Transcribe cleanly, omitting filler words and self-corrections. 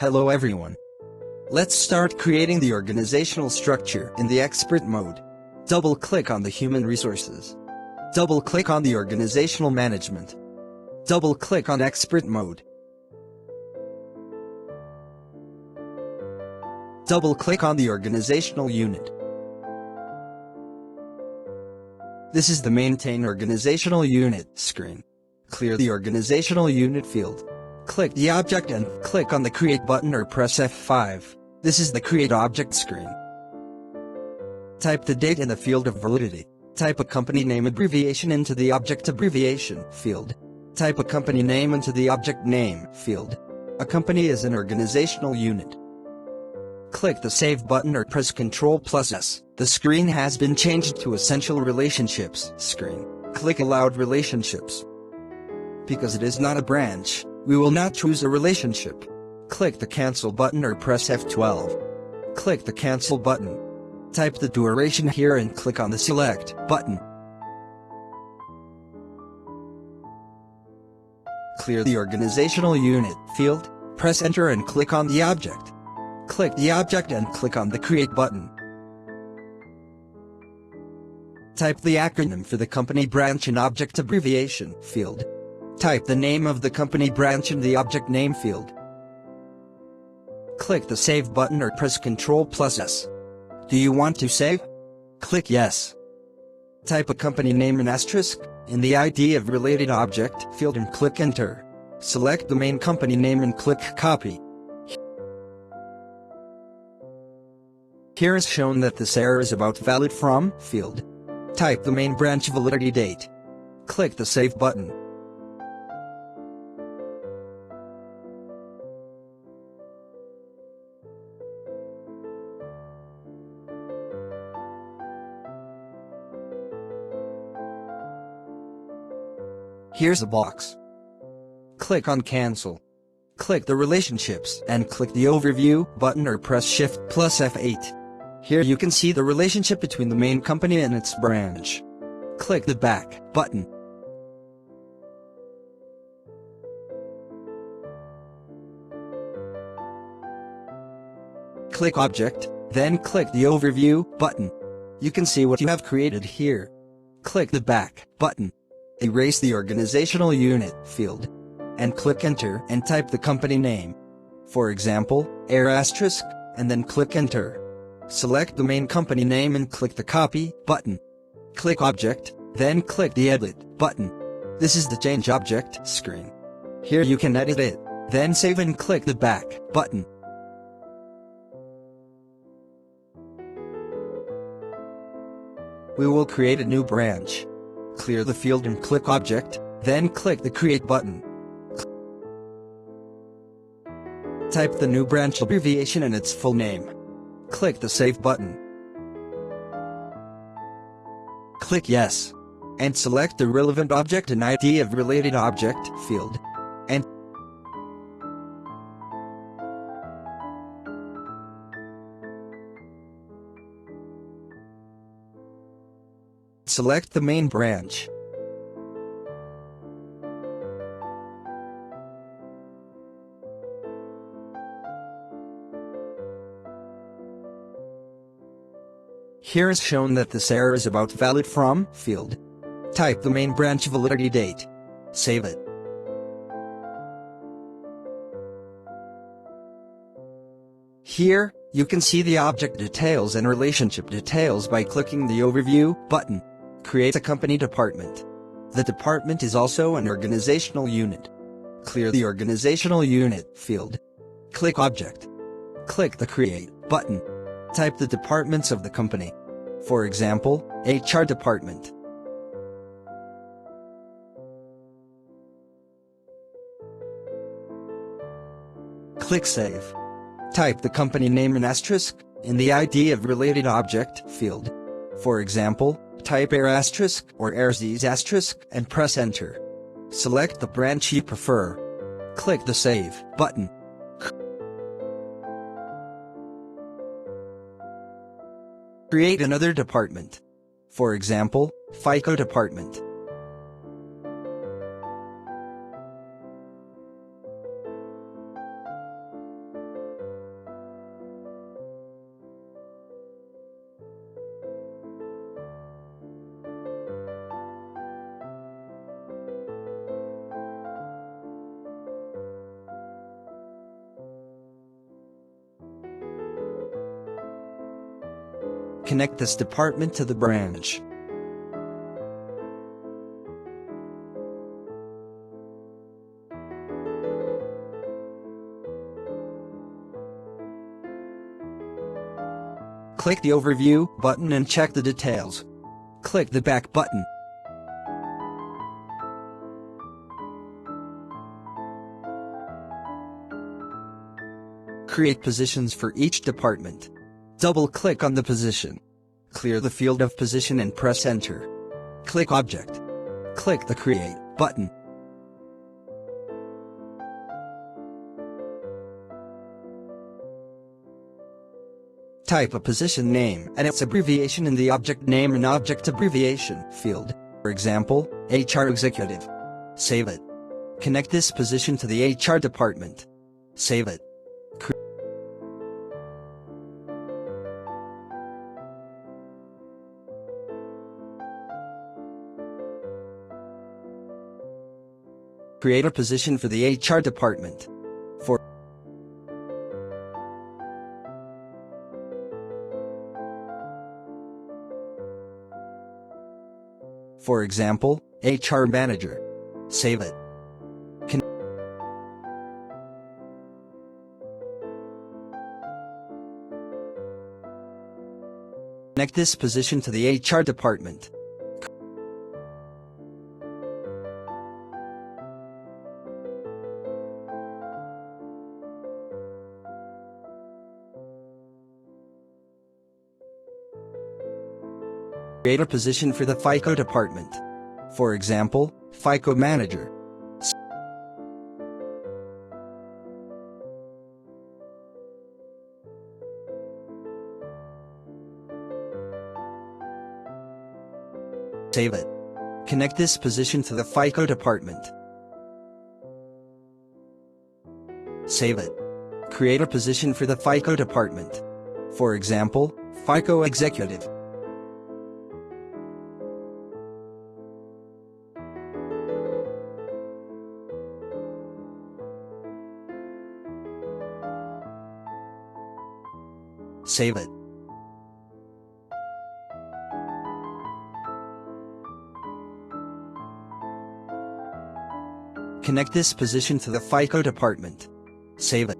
Hello everyone. Let's start creating the organizational structure in the expert mode. Double-click on the human resources. Double-click on the organizational management. Double-click on expert mode. Double-click on the organizational unit. This is the Maintain Organizational Unit screen. Clear the organizational unit field. Click the object and click on the Create button or press F5. This is the Create Object screen. Type the date in the field of validity. Type a company name abbreviation into the object abbreviation field. Type a company name into the object name field. A company is an organizational unit. Click the Save button or press Ctrl S. The screen has been changed to Essential Relationships screen. Click Allowed Relationships. Because it is not a branch, we will not choose a relationship. Click the Cancel button or press F12. Click the Cancel button. Type the duration here and click on the Select button. Clear the organizational unit field, press Enter and click on the object. Click the object and click on the Create button. Type the acronym for the company branch in Object Abbreviation field. Type the name of the company branch in the Object Name field. Click the Save button or press Ctrl S. Do you want to save? Click Yes. Type a company name in asterisk in the ID of related object field and click Enter. Select the main company name and click Copy. Here is shown that this error is about valid from field. Type the main branch validity date. Click the Save button. Here's a box. Click on Cancel. Click the Relationships and click the Overview button or press Shift plus F8. Here you can see the relationship between the main company and its branch. Click the Back button. Click Object, then click the Overview button. You can see what you have created here. Click the Back button. Erase the organizational unit field. And click Enter and type the company name. For example, Air asterisk, and then click Enter. Select the main company name and click the Copy button. Click Object, then click the Edit button. This is the Change Object screen. Here you can edit it, then save and click the Back button. We will create a new branch. Clear the field and click Object, then click the Create button. Type the new branch abbreviation and its full name. Click the Save button. Click Yes. And select the relevant object and ID of related object field. And select the main branch. Here is shown that this error is about valid from field. Type the main branch validity date. Save it. Here, you can see the object details and relationship details by clicking the Overview button. Create a company department. The department is also an organizational unit. Clear the organizational unit field. Click Object. Click the Create button. Type the departments of the company. For example, HR department. Click Save. Type the company name in asterisk in the ID of related object field. For example, type Air asterisk or Airzies asterisk and press Enter. Select the branch you prefer. Click the Save button. Create another department. For example, FICO department. Connect this department to the branch. Click the Overview button and check the details. Click the Back button. Create positions for each department. Double-click on the position. Clear the field of position and press Enter. Click Object. Click the Create button. Type a position name and its abbreviation in the object name and object abbreviation field. For example, HR Executive. Save it. Connect this position to the HR department. Save it. Create a position for the HR department. For example, HR Manager. Save it. Connect this position to the HR department. Create a position for the FICO department. For example, FICO Manager. Save it. Connect this position to the FICO department. Save it. Create a position for the FICO department. For example, FICO Executive. Save it. Connect this position to the FICO department. Save it.